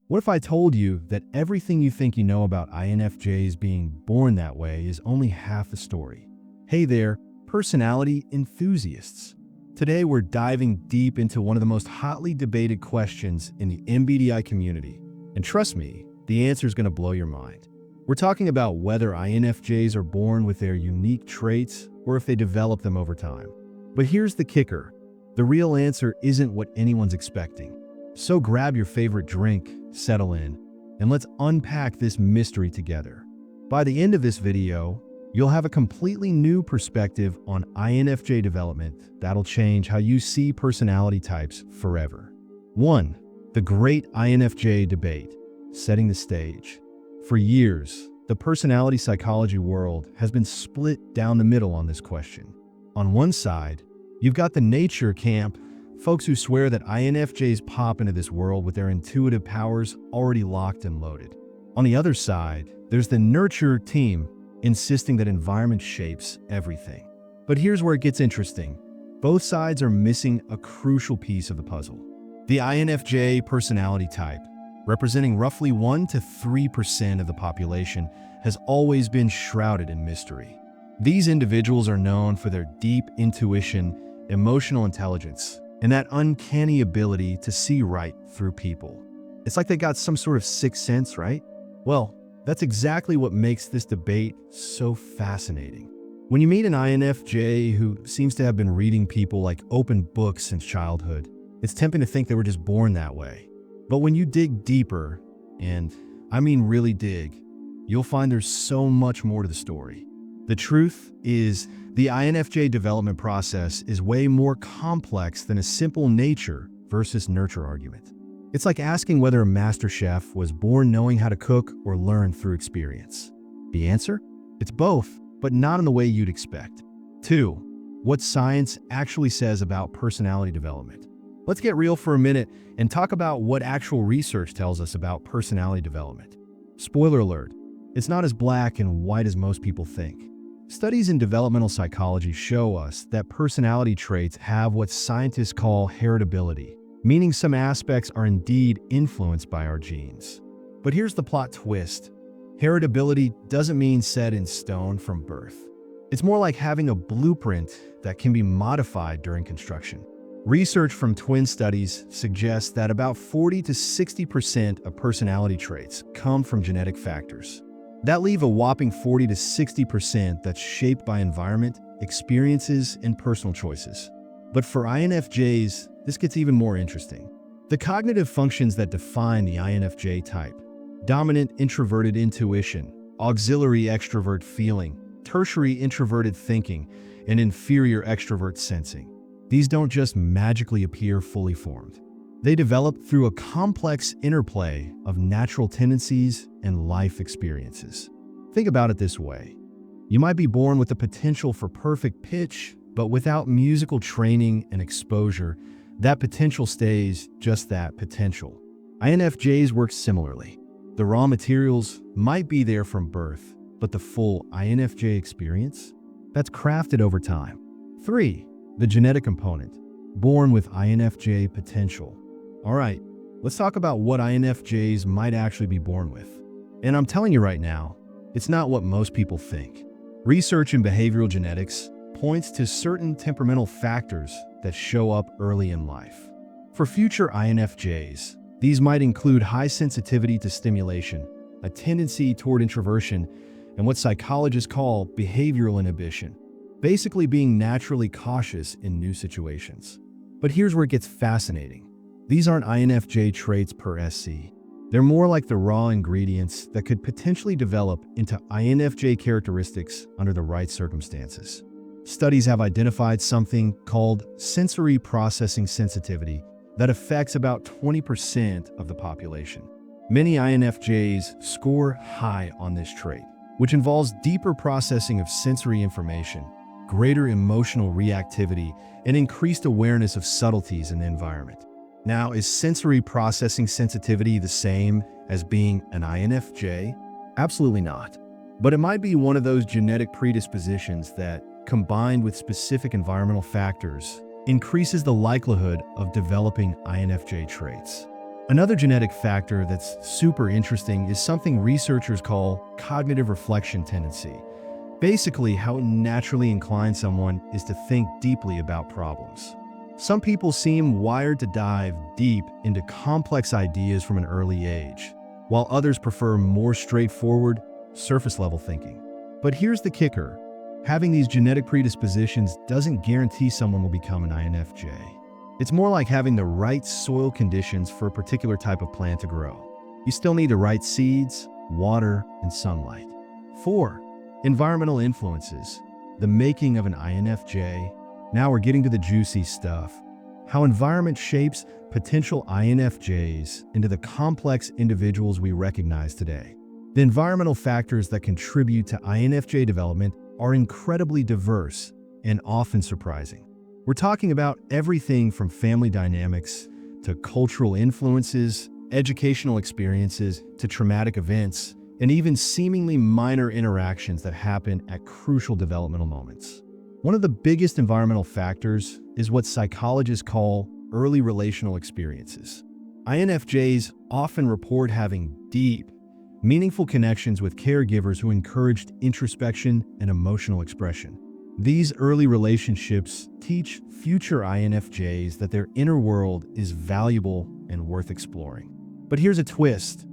What if I told you that everything you think you know about INFJs being born that way is only half the story? Hey there, personality enthusiasts. Today we're diving deep into one of the most hotly debated questions in the MBTI community. And trust me, the answer is going to blow your mind. We're talking about whether INFJs are born with their unique traits or if they develop them over time. But here's the kicker. The real answer isn't what anyone's expecting. So grab your favorite drink, settle in, and let's unpack this mystery together. By the end of this video, you'll have a completely new perspective on INFJ development that'll change how you see personality types forever. 1. The great INFJ debate, setting the stage. For years, the personality psychology world has been split down the middle on this question. On one side, you've got the nature camp, folks who swear that INFJs pop into this world with their intuitive powers already locked and loaded. On the other side, there's the nurture team, insisting that environment shapes everything. But here's where it gets interesting. Both sides are missing a crucial piece of the puzzle. The INFJ personality type, representing roughly 1 to 3% of the population, has always been shrouded in mystery. These individuals are known for their deep intuition, emotional intelligence, and that uncanny ability to see right through people. It's like they got some sort of sixth sense, right? Well, that's exactly what makes this debate so fascinating. When you meet an INFJ who seems to have been reading people like open books since childhood, it's tempting to think they were just born that way. But when you dig deeper, and I mean really dig, you'll find there's so much more to the story. The truth is, the INFJ development process is way more complex than a simple nature versus nurture argument. It's like asking whether a master chef was born knowing how to cook or learned through experience. The answer? It's both, but not in the way you'd expect. 2. What science actually says about personality development. Let's get real for a minute and talk about what actual research tells us about personality development. Spoiler alert, it's not as black and white as most people think. Studies in developmental psychology show us that personality traits have what scientists call heritability, meaning some aspects are indeed influenced by our genes. But here's the plot twist. Heritability doesn't mean set in stone from birth. It's more like having a blueprint that can be modified during construction. Research from twin studies suggests that about 40 to 60% of personality traits come from genetic factors. That leaves a whopping 40 to 60% that's shaped by environment, experiences, and personal choices. But for INFJs, this gets even more interesting. The cognitive functions that define the INFJ type, dominant introverted intuition, auxiliary extrovert feeling, tertiary introverted thinking, and inferior extrovert sensing, these don't just magically appear fully formed. They develop through a complex interplay of natural tendencies and life experiences. Think about it this way. You might be born with the potential for perfect pitch, but without musical training and exposure, that potential stays just that potential. INFJs work similarly. The raw materials might be there from birth, but the full INFJ experience? That's crafted over time. 3. The genetic component, born with INFJ potential. All right, let's talk about what INFJs might actually be born with. And I'm telling you right now, it's not what most people think. Research in behavioral genetics points to certain temperamental factors that show up early in life. For future INFJs, these might include high sensitivity to stimulation, a tendency toward introversion, and what psychologists call behavioral inhibition, basically being naturally cautious in new situations. But here's where it gets fascinating. These aren't INFJ traits per se. They're more like the raw ingredients that could potentially develop into INFJ characteristics under the right circumstances. Studies have identified something called sensory processing sensitivity that affects about 20% of the population. Many INFJs score high on this trait, which involves deeper processing of sensory information, greater emotional reactivity, and increased awareness of subtleties in the environment. Now, is sensory processing sensitivity the same as being an INFJ? Absolutely not. But it might be one of those genetic predispositions that, combined with specific environmental factors, increases the likelihood of developing INFJ traits. Another genetic factor that's super interesting is something researchers call cognitive reflection tendency. Basically, how naturally inclined someone is to think deeply about problems. Some people seem wired to dive deep into complex ideas from an early age, while others prefer more straightforward, surface-level thinking. But here's the kicker. Having these genetic predispositions doesn't guarantee someone will become an INFJ. It's more like having the right soil conditions for a particular type of plant to grow. You still need the right seeds, water, and sunlight. 4. Environmental influences. The making of an INFJ. Now we're getting to the juicy stuff. How environment shapes potential INFJs into the complex individuals we recognize today. The environmental factors that contribute to INFJ development are incredibly diverse and often surprising. We're talking about everything from family dynamics to cultural influences, educational experiences to traumatic events, and even seemingly minor interactions that happen at crucial developmental moments. One of the biggest environmental factors is what psychologists call early relational experiences. INFJs often report having deep, meaningful connections with caregivers who encouraged introspection and emotional expression. These early relationships teach future INFJs that their inner world is valuable and worth exploring. But here's a twist.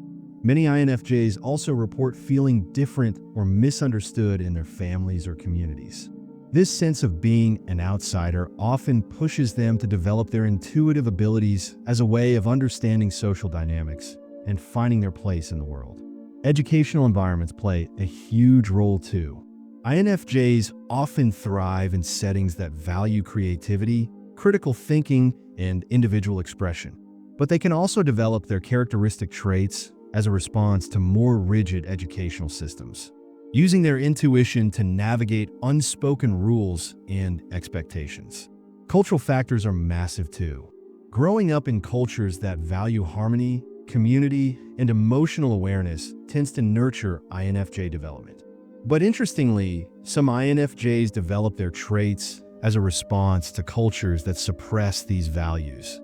Many INFJs also report feeling different or misunderstood in their families or communities. This sense of being an outsider often pushes them to develop their intuitive abilities as a way of understanding social dynamics and finding their place in the world. Educational environments play a huge role too. INFJs often thrive in settings that value creativity, critical thinking, and individual expression. But they can also develop their characteristic traits as a response to more rigid educational systems, using their intuition to navigate unspoken rules and expectations. Cultural factors are massive too. Growing up in cultures that value harmony, community, and emotional awareness tends to nurture INFJ development. But interestingly, some INFJs develop their traits as a response to cultures that suppress these values,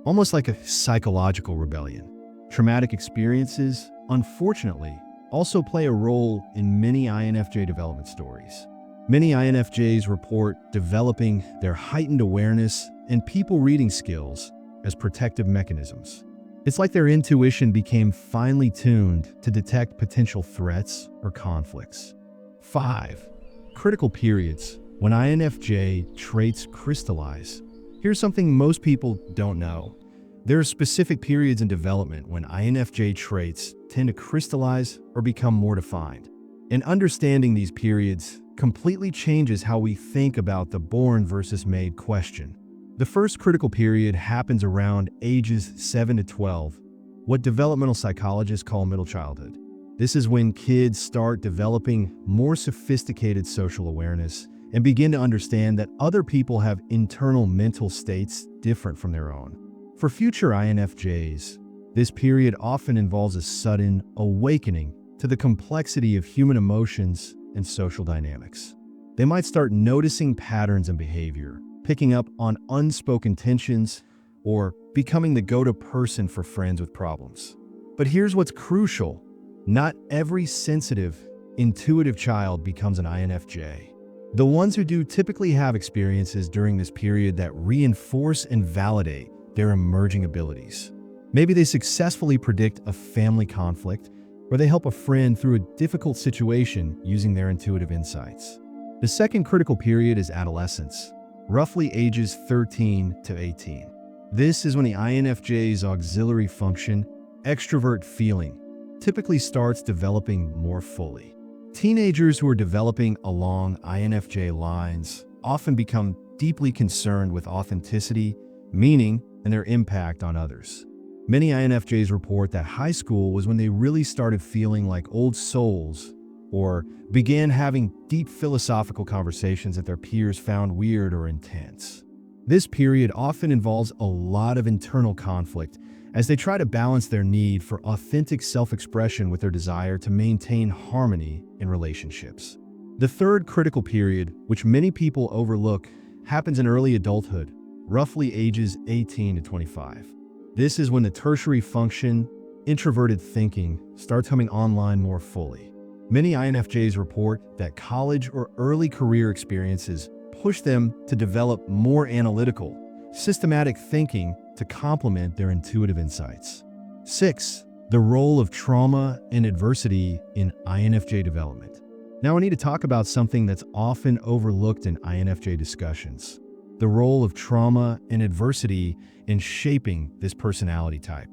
almost like a psychological rebellion. Traumatic experiences, unfortunately, also play a role in many INFJ development stories. Many INFJs report developing their heightened awareness and people reading skills as protective mechanisms. It's like their intuition became finely tuned to detect potential threats or conflicts. 5. Critical periods when INFJ traits crystallize. Here's something most people don't know. There are specific periods in development when INFJ traits tend to crystallize or become more defined. And understanding these periods completely changes how we think about the born versus made question. The first critical period happens around ages 7 to 12, what developmental psychologists call middle childhood. This is when kids start developing more sophisticated social awareness and begin to understand that other people have internal mental states different from their own. For future INFJs, this period often involves a sudden awakening to the complexity of human emotions and social dynamics. They might start noticing patterns in behavior, picking up on unspoken tensions, or becoming the go-to person for friends with problems. But here's what's crucial. Not every sensitive, intuitive child becomes an INFJ. The ones who do typically have experiences during this period that reinforce and validate their emerging abilities. Maybe they successfully predict a family conflict, or they help a friend through a difficult situation using their intuitive insights. The second critical period is adolescence, roughly ages 13 to 18. This is when the INFJ's auxiliary function, extrovert feeling, typically starts developing more fully. Teenagers who are developing along INFJ lines often become deeply concerned with authenticity, meaning, and their impact on others. Many INFJs report that high school was when they really started feeling like old souls or began having deep philosophical conversations that their peers found weird or intense. This period often involves a lot of internal conflict as they try to balance their need for authentic self-expression with their desire to maintain harmony in relationships. The third critical period, which many people overlook, happens in early adulthood, roughly ages 18 to 25. This is when the tertiary function, introverted thinking, starts coming online more fully. Many INFJs report that college or early career experiences push them to develop more analytical, systematic thinking to complement their intuitive insights. 6. The role of trauma and adversity in INFJ development. Now I need to talk about something that's often overlooked in INFJ discussions: the role of trauma and adversity in shaping this personality type.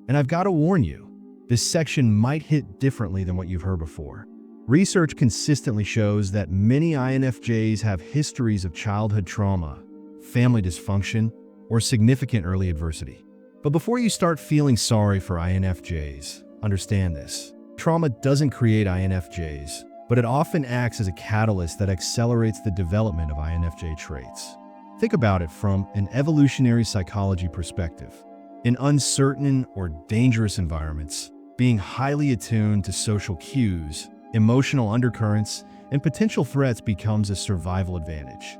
And I've got to warn you, this section might hit differently than what you've heard before. Research consistently shows that many INFJs have histories of childhood trauma, family dysfunction, or significant early adversity. But before you start feeling sorry for INFJs, understand this: trauma doesn't create INFJs, but it often acts as a catalyst that accelerates the development of INFJ traits. Think about it from an evolutionary psychology perspective. In uncertain or dangerous environments, being highly attuned to social cues, emotional undercurrents, and potential threats becomes a survival advantage.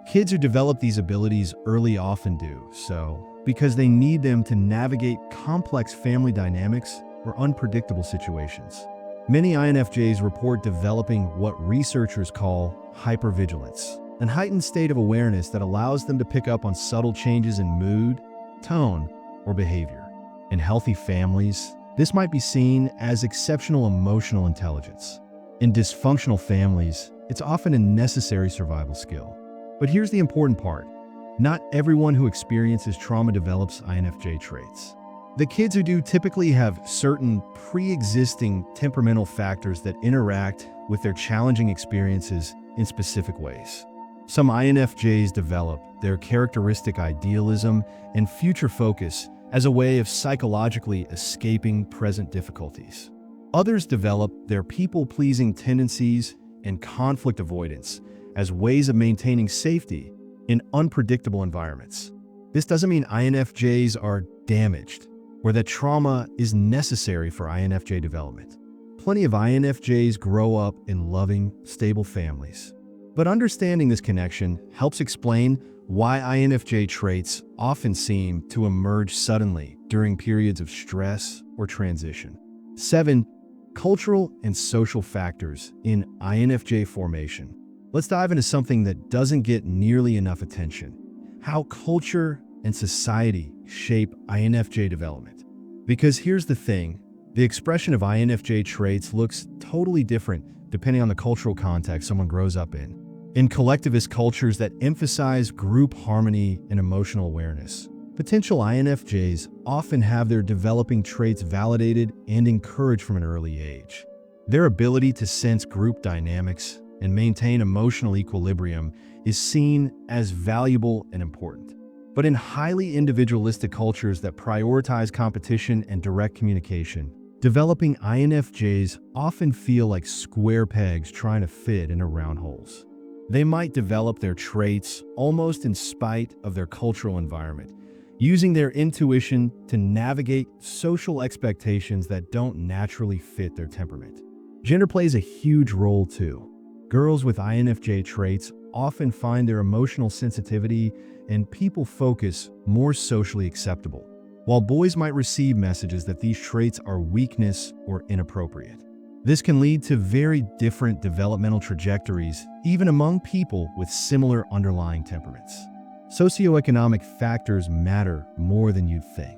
Kids who develop these abilities early often do so because they need them to navigate complex family dynamics or unpredictable situations. Many INFJs report developing what researchers call hypervigilance, an heightened state of awareness that allows them to pick up on subtle changes in mood, tone, or behavior. In healthy families, this might be seen as exceptional emotional intelligence. In dysfunctional families, it's often a necessary survival skill. But here's the important part: not everyone who experiences trauma develops INFJ traits. The kids who do typically have certain pre-existing temperamental factors that interact with their challenging experiences in specific ways. Some INFJs develop their characteristic idealism and future focus as a way of psychologically escaping present difficulties. Others develop their people-pleasing tendencies and conflict avoidance as ways of maintaining safety in unpredictable environments. This doesn't mean INFJs are damaged or that trauma is necessary for INFJ development. Plenty of INFJs grow up in loving, stable families. But understanding this connection helps explain why INFJ traits often seem to emerge suddenly during periods of stress or transition. 7. Cultural and social factors in INFJ formation. Let's dive into something that doesn't get nearly enough attention: how culture and society shape INFJ development. Because here's the thing: the expression of INFJ traits looks totally different depending on the cultural context someone grows up in. In collectivist cultures that emphasize group harmony and emotional awareness, potential INFJs often have their developing traits validated and encouraged from an early age. Their ability to sense group dynamics and maintain emotional equilibrium is seen as valuable and important. But in highly individualistic cultures that prioritize competition and direct communication, developing INFJs often feel like square pegs trying to fit into round holes. They might develop their traits almost in spite of their cultural environment, using their intuition to navigate social expectations that don't naturally fit their temperament. Gender plays a huge role too. Girls with INFJ traits often find their emotional sensitivity and people focus more socially acceptable, while boys might receive messages that these traits are weakness or inappropriate. This can lead to very different developmental trajectories, even among people with similar underlying temperaments. Socioeconomic factors matter more than you'd think.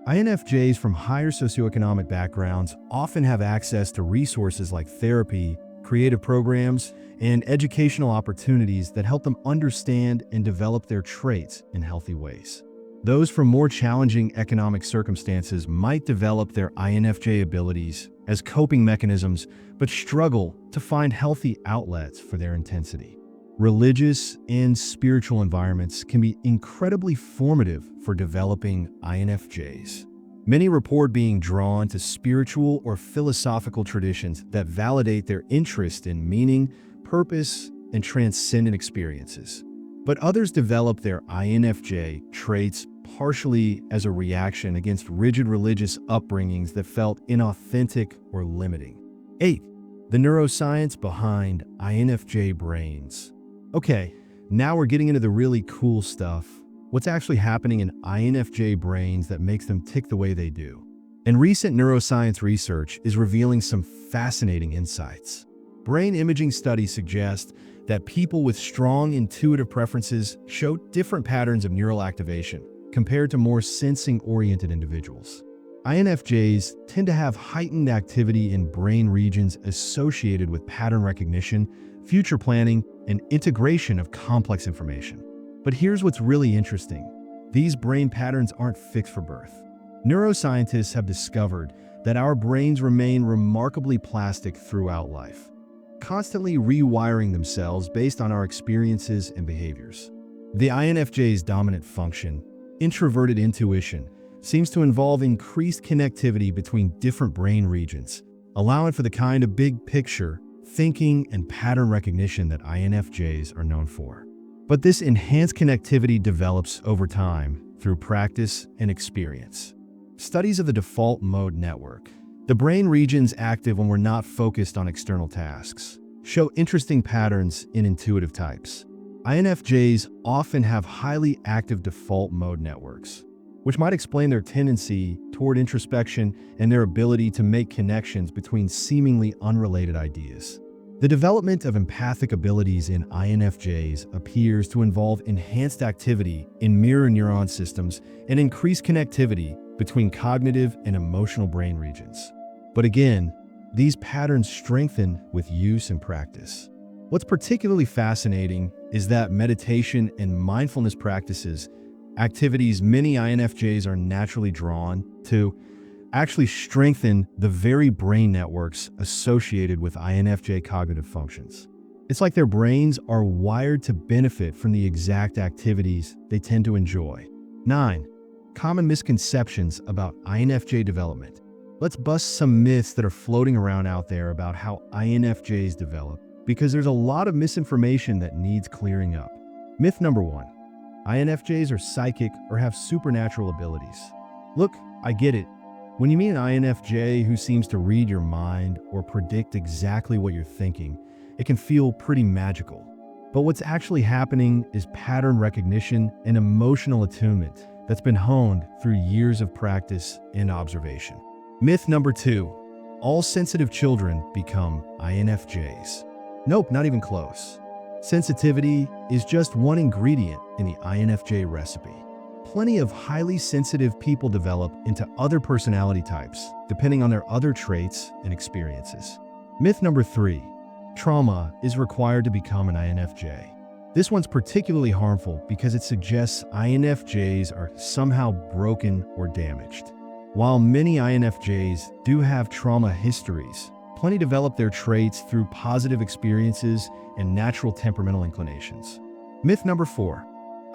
INFJs from higher socioeconomic backgrounds often have access to resources like therapy, creative programs, and educational opportunities that help them understand and develop their traits in healthy ways. Those from more challenging economic circumstances might develop their INFJ abilities as coping mechanisms, but struggle to find healthy outlets for their intensity. Religious and spiritual environments can be incredibly formative for developing INFJs. Many report being drawn to spiritual or philosophical traditions that validate their interest in meaning, purpose, and transcendent experiences. But others develop their INFJ traits partially as a reaction against rigid religious upbringings that felt inauthentic or limiting. 8. The neuroscience behind INFJ brains. Okay, now we're getting into the really cool stuff. what's actually happening in INFJ brains that makes them tick the way they do. And recent neuroscience research is revealing some fascinating insights. Brain imaging studies suggest that people with strong intuitive preferences show different patterns of neural activation compared to more sensing-oriented individuals. INFJs tend to have heightened activity in brain regions associated with pattern recognition, future planning, and integration of complex information. But here's what's really interesting. These brain patterns aren't fixed for birth. Neuroscientists have discovered that our brains remain remarkably plastic throughout life, constantly rewiring themselves based on our experiences and behaviors. The INFJ's dominant function, introverted intuition, seems to involve increased connectivity between different brain regions, allowing for the kind of big picture thinking and pattern recognition that INFJs are known for. But this enhanced connectivity develops over time through practice and experience. Studies of the default mode network, the brain regions active when we're not focused on external tasks, show interesting patterns in intuitive types. INFJs often have highly active default mode networks, which might explain their tendency toward introspection and their ability to make connections between seemingly unrelated ideas. The development of empathic abilities in INFJs appears to involve enhanced activity in mirror neuron systems and increased connectivity between cognitive and emotional brain regions. But again, these patterns strengthen with use and practice. What's particularly fascinating is that meditation and mindfulness practices, activities many INFJs are naturally drawn to, actually strengthen the very brain networks associated with INFJ cognitive functions. It's like their brains are wired to benefit from the exact activities they tend to enjoy. 9. Common misconceptions about INFJ development. Let's bust some myths that are floating around out there about how INFJs develop, because there's a lot of misinformation that needs clearing up. Myth number 1. INFJs are psychic or have supernatural abilities. Look, I get it. When you meet an INFJ who seems to read your mind or predict exactly what you're thinking, it can feel pretty magical. But what's actually happening is pattern recognition and emotional attunement that's been honed through years of practice and observation. Myth number 2. All sensitive children become INFJs. Nope, not even close. Sensitivity is just one ingredient in the INFJ recipe. Plenty of highly sensitive people develop into other personality types, depending on their other traits and experiences. Myth number 3. Trauma is required to become an INFJ. This one's particularly harmful because it suggests INFJs are somehow broken or damaged. While many INFJs do have trauma histories, plenty develop their traits through positive experiences and natural temperamental inclinations. Myth number 4.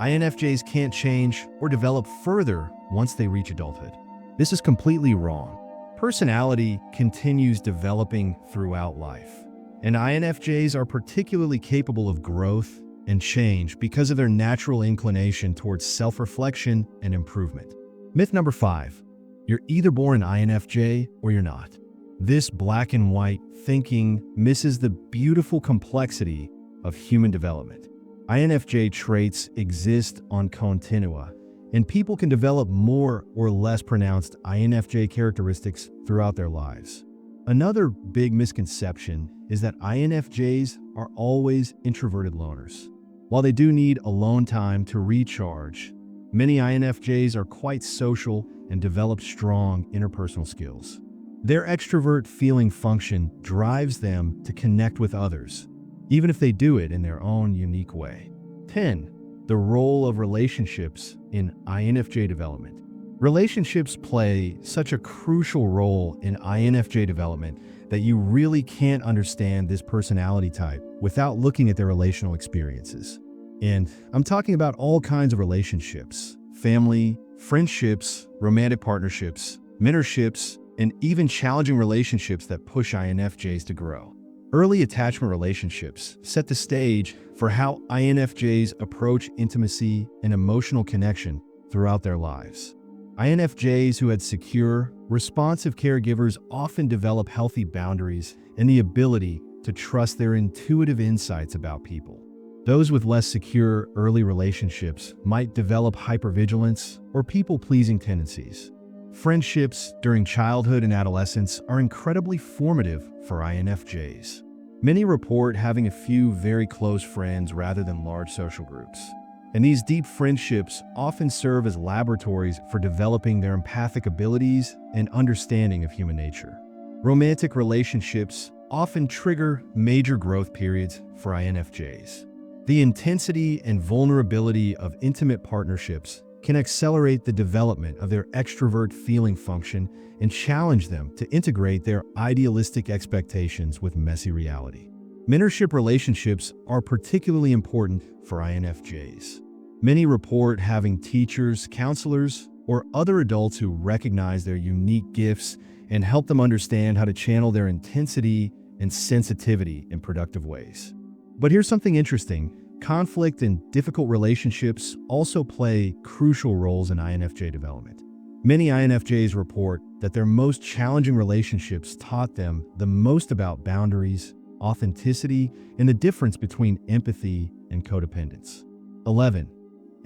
INFJs can't change or develop further once they reach adulthood. This is completely wrong. Personality continues developing throughout life, and INFJs are particularly capable of growth and change because of their natural inclination towards self-reflection and improvement. Myth number 5. You're either born an INFJ or you're not. This black and white thinking misses the beautiful complexity of human development. INFJ traits exist on continua, and people can develop more or less pronounced INFJ characteristics throughout their lives. Another big misconception is that INFJs are always introverted loners. While they do need alone time to recharge, many INFJs are quite social and develop strong interpersonal skills. Their extrovert feeling function drives them to connect with others, even if they do it in their own unique way. 10. The role of relationships in INFJ development. Relationships play such a crucial role in INFJ development that you really can't understand this personality type without looking at their relational experiences. And I'm talking about all kinds of relationships: family, friendships, romantic partnerships, mentorships, and even challenging relationships that push INFJs to grow. Early attachment relationships set the stage for how INFJs approach intimacy and emotional connection throughout their lives. INFJs who had secure, responsive caregivers often develop healthy boundaries and the ability to trust their intuitive insights about people. Those with less secure early relationships might develop hypervigilance or people-pleasing tendencies. Friendships during childhood and adolescence are incredibly formative for INFJs. Many report having a few very close friends rather than large social groups. And these deep friendships often serve as laboratories for developing their empathic abilities and understanding of human nature. Romantic relationships often trigger major growth periods for INFJs. The intensity and vulnerability of intimate partnerships can accelerate the development of their extrovert feeling function and challenge them to integrate their idealistic expectations with messy reality. Mentorship relationships are particularly important for INFJs. Many report having teachers, counselors, or other adults who recognize their unique gifts and help them understand how to channel their intensity and sensitivity in productive ways. But here's something interesting. Conflict and difficult relationships also play crucial roles in INFJ development. Many INFJs report that their most challenging relationships taught them the most about boundaries, authenticity, and the difference between empathy and codependence. 11.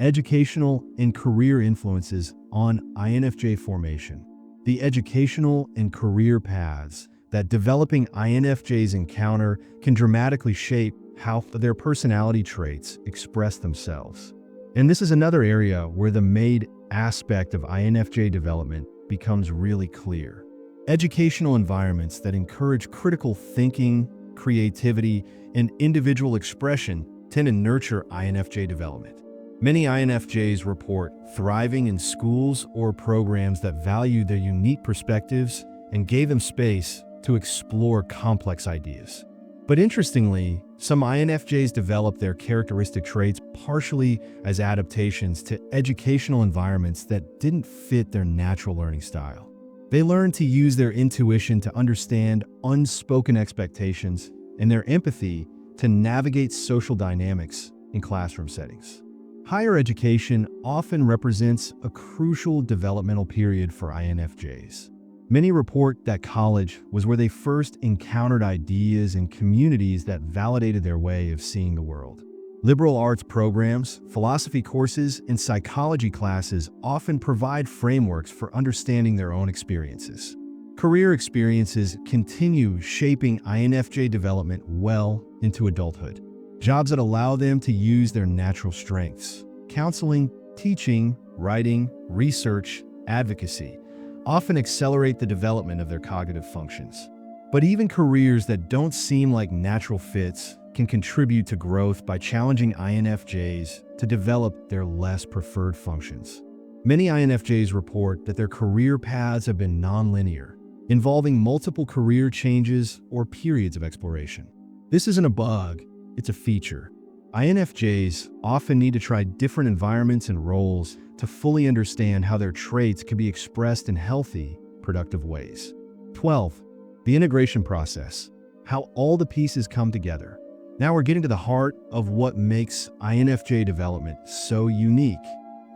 Educational and career influences on INFJ formation. The educational and career paths that developing INFJs encounter can dramatically shape how their personality traits express themselves. And this is another area where the made aspect of INFJ development becomes really clear. Educational environments that encourage critical thinking, creativity, and individual expression tend to nurture INFJ development. Many INFJs report thriving in schools or programs that value their unique perspectives and gave them space to explore complex ideas. But interestingly, some INFJs develop their characteristic traits partially as adaptations to educational environments that didn't fit their natural learning style. They learn to use their intuition to understand unspoken expectations and their empathy to navigate social dynamics in classroom settings. Higher education often represents a crucial developmental period for INFJs. Many report that college was where they first encountered ideas and communities that validated their way of seeing the world. Liberal arts programs, philosophy courses, and psychology classes often provide frameworks for understanding their own experiences. Career experiences continue shaping INFJ development well into adulthood. Jobs that allow them to use their natural strengths, counseling, teaching, writing, research, advocacy, often accelerate the development of their cognitive functions. But even careers that don't seem like natural fits can contribute to growth by challenging INFJs to develop their less preferred functions. Many INFJs report that their career paths have been nonlinear, involving multiple career changes or periods of exploration. This isn't a bug, it's a feature. INFJs often need to try different environments and roles to fully understand how their traits can be expressed in healthy, productive ways. 12. The integration process. How all the pieces come together. Now we're getting to the heart of what makes INFJ development so unique,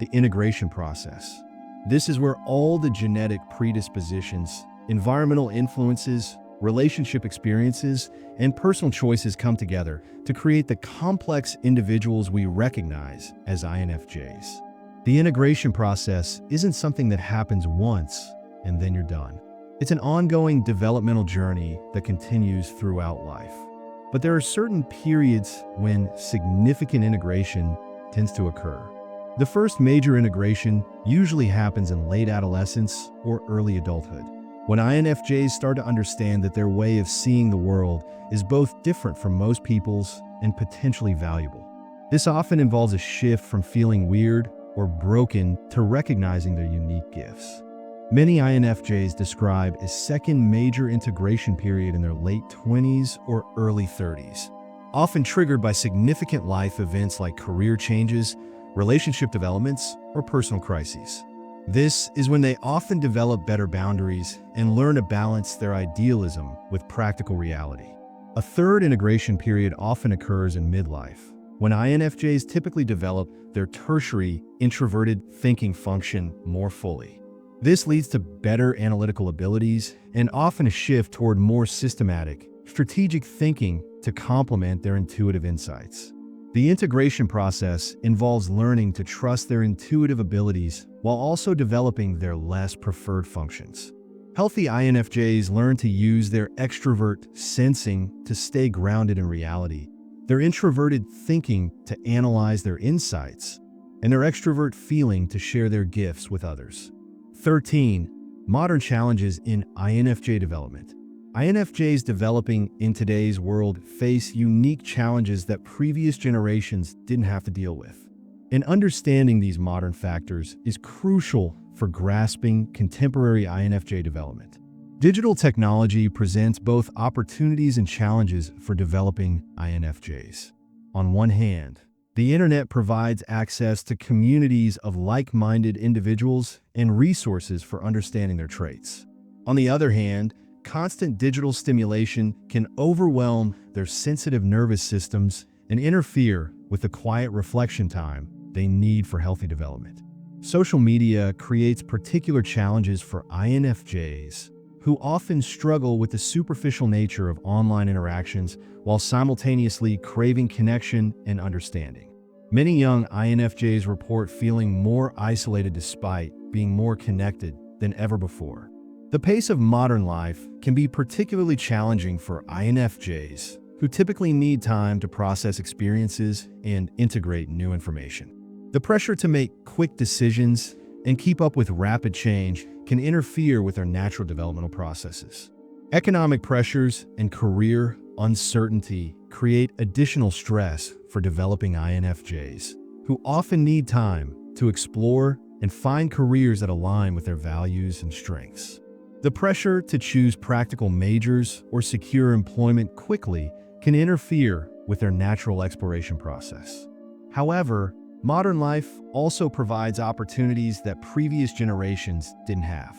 the integration process. This is where all the genetic predispositions, environmental influences, relationship experiences, and personal choices come together to create the complex individuals we recognize as INFJs. The integration process isn't something that happens once and then you're done. It's an ongoing developmental journey that continues throughout life. But there are certain periods when significant integration tends to occur. The first major integration usually happens in late adolescence or early adulthood, when INFJs start to understand that their way of seeing the world is both different from most people's and potentially valuable. This often involves a shift from feeling weird or broken to recognizing their unique gifts. Many INFJs describe a second major integration period in their late 20s or early 30s, often triggered by significant life events like career changes, relationship developments, or personal crises. This is when they often develop better boundaries and learn to balance their idealism with practical reality. A third integration period often occurs in midlife, when INFJs typically develop their tertiary introverted thinking function more fully. This leads to better analytical abilities and often a shift toward more systematic, strategic thinking to complement their intuitive insights. The integration process involves learning to trust their intuitive abilities while also developing their less preferred functions. Healthy INFJs learn to use their extrovert sensing to stay grounded in reality, their introverted thinking to analyze their insights, and their extrovert feeling to share their gifts with others. 13. Modern challenges in INFJ development. INFJs developing in today's world face unique challenges that previous generations didn't have to deal with. And understanding these modern factors is crucial for grasping contemporary INFJ development. Digital technology presents both opportunities and challenges for developing INFJs. On one hand, the internet provides access to communities of like-minded individuals and resources for understanding their traits. On the other hand, constant digital stimulation can overwhelm their sensitive nervous systems and interfere with the quiet reflection time they need for healthy development. Social media creates particular challenges for INFJs, who often struggle with the superficial nature of online interactions while simultaneously craving connection and understanding. Many young INFJs report feeling more isolated despite being more connected than ever before. The pace of modern life can be particularly challenging for INFJs, who typically need time to process experiences and integrate new information. The pressure to make quick decisions and keep up with rapid change can interfere with their natural developmental processes. Economic pressures and career uncertainty create additional stress for developing INFJs, who often need time to explore and find careers that align with their values and strengths. The pressure to choose practical majors or secure employment quickly can interfere with their natural exploration process. However, modern life also provides opportunities that previous generations didn't have.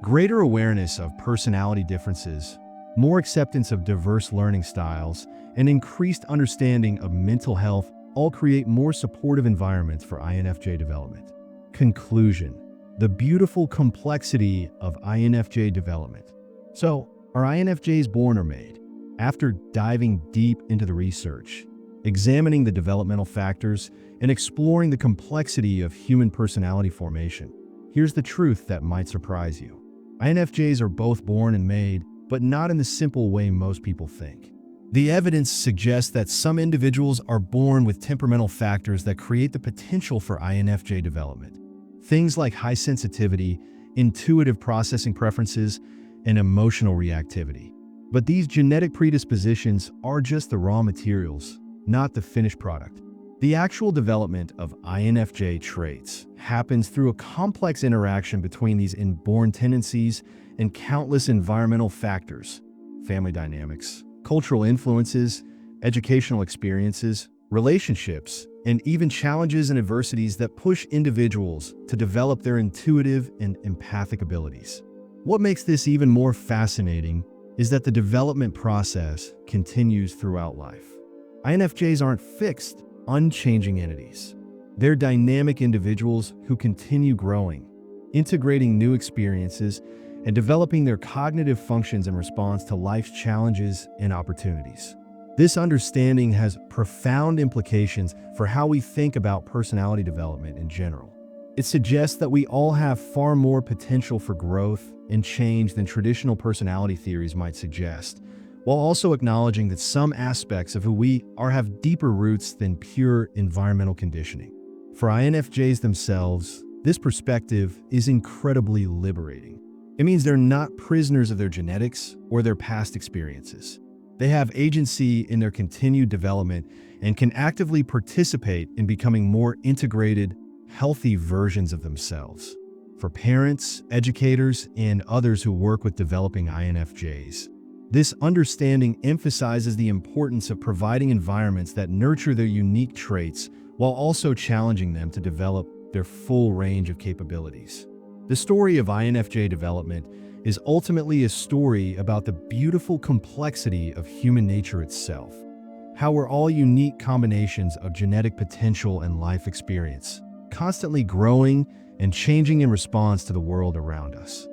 Greater awareness of personality differences, more acceptance of diverse learning styles, and increased understanding of mental health all create more supportive environments for INFJ development. Conclusion: the beautiful complexity of INFJ development. So, are INFJs born or made? After diving deep into the research, examining the developmental factors, and exploring the complexity of human personality formation, here's the truth that might surprise you. INFJs are both born and made, but not in the simple way most people think. The evidence suggests that some individuals are born with temperamental factors that create the potential for INFJ development. Things like high sensitivity, intuitive processing preferences, and emotional reactivity. But these genetic predispositions are just the raw materials, not the finished product. The actual development of INFJ traits happens through a complex interaction between these inborn tendencies and countless environmental factors: family dynamics, cultural influences, educational experiences, relationships, and even challenges and adversities that push individuals to develop their intuitive and empathic abilities. What makes this even more fascinating is that the development process continues throughout life. INFJs aren't fixed, unchanging entities. They're dynamic individuals who continue growing, integrating new experiences, and developing their cognitive functions in response to life's challenges and opportunities. This understanding has profound implications for how we think about personality development in general. It suggests that we all have far more potential for growth and change than traditional personality theories might suggest, while also acknowledging that some aspects of who we are have deeper roots than pure environmental conditioning. For INFJs themselves, this perspective is incredibly liberating. It means they're not prisoners of their genetics or their past experiences. They have agency in their continued development and can actively participate in becoming more integrated, healthy versions of themselves. For parents, educators, and others who work with developing INFJs, this understanding emphasizes the importance of providing environments that nurture their unique traits while also challenging them to develop their full range of capabilities. The story of INFJ development is ultimately a story about the beautiful complexity of human nature itself, how we're all unique combinations of genetic potential and life experience, constantly growing and changing in response to the world around us.